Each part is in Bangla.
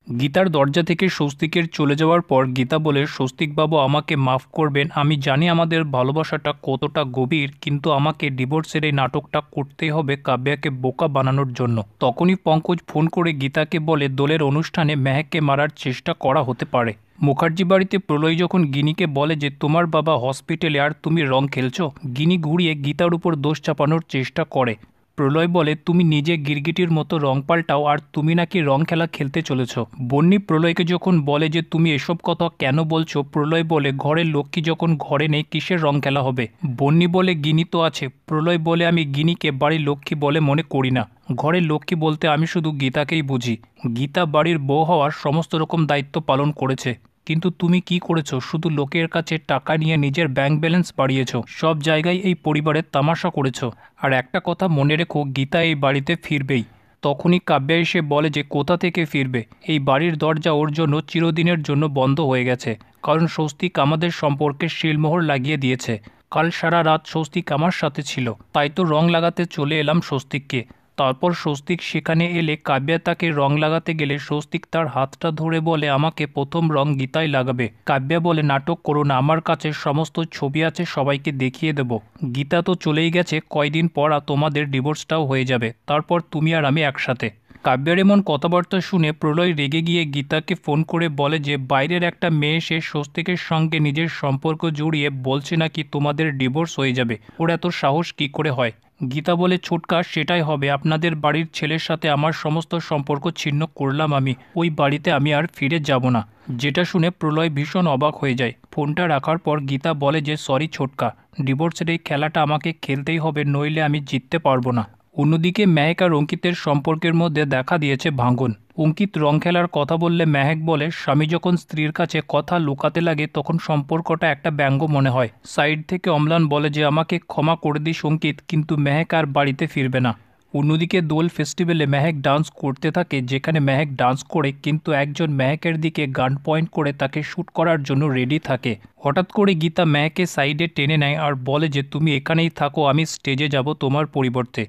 গীতার দরজা থেকে স্বস্তিকের চলে যাওয়ার পর গীতা বলে, স্বস্তিকবাবু আমাকে মাফ করবেন, আমি জানি আমাদের ভালোবাসাটা কতটা গভীর, কিন্তু আমাকে ডিভোর্সের এই নাটকটা করতেই হবে কাব্যাকে বোকা বানানোর জন্য। তখনই পঙ্কজ ফোন করে গীতাকে বলে দোলের অনুষ্ঠানে মেহেককে মারার চেষ্টা করা হতে পারে। মুখার্জি বাড়িতে প্রলয় যখন গিনিকে বলে যে তোমার বাবা হসপিটালে আর তুমি রং খেলছো, গিনি ঘুরিয়ে গীতার উপর দোষ চাপানোর চেষ্টা করে। প্রলয় বলে তুমি নিজে গিরগিটির মতো রং পাল্টাও আর তুমি নাকি রং খেলা খেলতে চলেছ। বন্যি প্রলয়কে যখন বলে যে তুমি এসব কথা কেন বলছো, প্রলয় বলে ঘরের লক্ষ্মী যখন ঘরে নেই কিসের রং খেলা হবে। বন্যি বলে গিনি তো আছে। প্রলয় বলে আমি গিনিকে বাড়ির লক্ষ্মী বলে মনে করি না, ঘরের লক্ষ্মী বলতে আমি শুধু গীতাকেই বুঝি। গীতা বাড়ির বউ হওয়ার সমস্ত রকম দায়িত্ব পালন করেছে, কিন্তু তুমি কি করেছো? শুধু লোকের কাছে টাকা নিয়ে নিজের ব্যাংক ব্যালেন্স বাড়িয়েছো, সব জায়গায় এই পরিবারের তামাশা করেছো। আর একটা কথা মনে রেখো, গীতা এই বাড়িতে ফিরবেই। তখনই কাব্যা এসে বলে যে কোথা থেকে ফিরবে, এই বাড়ির দরজা ওর জন্য চিরদিনের জন্য বন্ধ হয়ে গেছে, কারণ স্বস্তিক আমাদের সম্পর্কে শিলমোহর লাগিয়ে দিয়েছে। কাল সারা রাত স্বস্তিক আমার সাথে ছিল, তাই তো রং লাগাতে চলে এলাম স্বস্তিককে। তারপর স্বস্তিক সেখানে এলে কাব্যা তাকে রং লাগাতে গেলে স্বস্তিক তার হাতটা ধরে বলে আমাকে প্রথম রং গীতাই লাগাবে। কাব্যা বলে নাটক করো না, আমার কাছে সমস্ত ছবি আছে, সবাইকে দেখিয়ে দেব। গীতা তো চলেই গেছে, কয়দিন পর আর তোমাদের ডিভোর্সটাও হয়ে যাবে, তারপর তুমি আর আমি একসাথে। কাব্যের এমন কথাবার্তা শুনে প্রলয় রেগে গিয়ে গীতাকে ফোন করে বলে যে বাইরের একটা মেয়ে এসে স্বস্তিকের সঙ্গে নিজের সম্পর্ক জড়িয়ে বলছে নাকি তোমাদের ডিভোর্স হয়ে যাবে, ওর এত সাহস কী করে হয়। গীতা বলে ছোটকা সেটাই হবে, আপনাদের বাড়ির ছেলের সাথে আমার সমস্ত সম্পর্ক ছিন্ন করলাম আমি, ওই বাড়িতে আমি আর ফিরে যাব না। যেটা শুনে প্রলয় ভীষণ অবাক হয়ে যায়। ফোনটা রাখার পর গীতা বলে যে সরি ছোটকা, ডিভোর্সের এই খেলাটা আমাকে খেলতেই হবে, নইলে আমি জিততে পারবো না। অন্যদিকে মেহেক আর অঙ্কিতের সম্পর্কের মধ্যে দেখা দিয়েছে ভাঙন। অঙ্কিত রং খেলার কথা বললে মেহেক বলে স্বামী যখন স্ত্রীর কাছে কথা লুকাতে লাগে তখন সম্পর্কটা একটা ব্যঙ্গ মনে হয়। সাইড থেকে অম্লান বলে যে আমাকে ক্ষমা করে দিস অঙ্কিত, কিন্তু মেহেক আর বাড়িতে ফিরবে না। অন্যদিকে দোল ফেস্টিভ্যালে মেহেক ডান্স করতে থাকে, যেখানে মেহেক ডান্স করে কিন্তু একজন মেহেকের দিকে গান পয়েন্ট করে তাকে শ্যুট করার জন্য রেডি থাকে। হঠাৎ করে গীতা মেহেকে সাইডে টেনে নেয় আর বলে যে তুমি এখানেই থাকো, আমি স্টেজে যাব তোমার পরিবর্তে।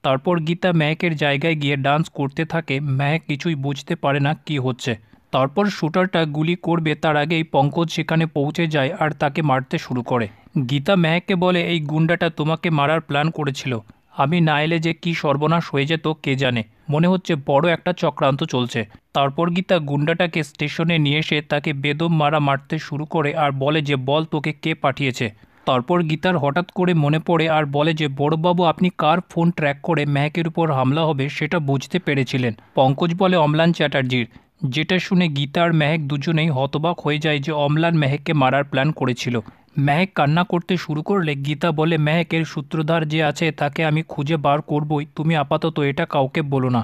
তারপর গীতা মেহেকের জায়গায় গিয়ে ডান্স করতে থাকে। মেহেক কিছুই বুঝতে পারে না কি হচ্ছে। তারপর শুটারটা গুলি করবে তার আগেই পঙ্কজ সেখানে পৌঁছে যায় আর তাকে মারতে শুরু করে। গীতা মেহেককে বলে এই গুন্ডাটা তোমাকে মারার প্ল্যান করেছিল, আমি না এলে যে কি সর্বনাশ হয়ে যেত কে জানে, মনে হচ্ছে বড় একটা চক্রান্ত চলছে। তারপর গীতা গুন্ডাটাকে স্টেশনে নিয়ে এসে তাকে বেদম মারতে শুরু করে আর বলে যে বল তোকে কে পাঠিয়েছে। তারপর গীতার হঠাৎ করে মনে পড়ে আর বলে যে বড়বাবু আপনি কার ফোন ট্র্যাক করে মেহেকের উপর হামলা হবে সেটা বুঝতে পেরেছিলেন। পঙ্কজ বলে অম্লান চ্যাটার্জির। যেটা শুনে গীতা আর মেহেক দুজনেই হতবাক হয়ে যায় যে অম্লান মেহেককে মারার প্ল্যান করেছিল। মেহেক কান্না করতে শুরু করলে গীতা বলে মেহেকের সূত্রধার যে আছে তাকে আমি খুঁজে বার করবই, তুমি আপাতত এটা কাউকে বলো না।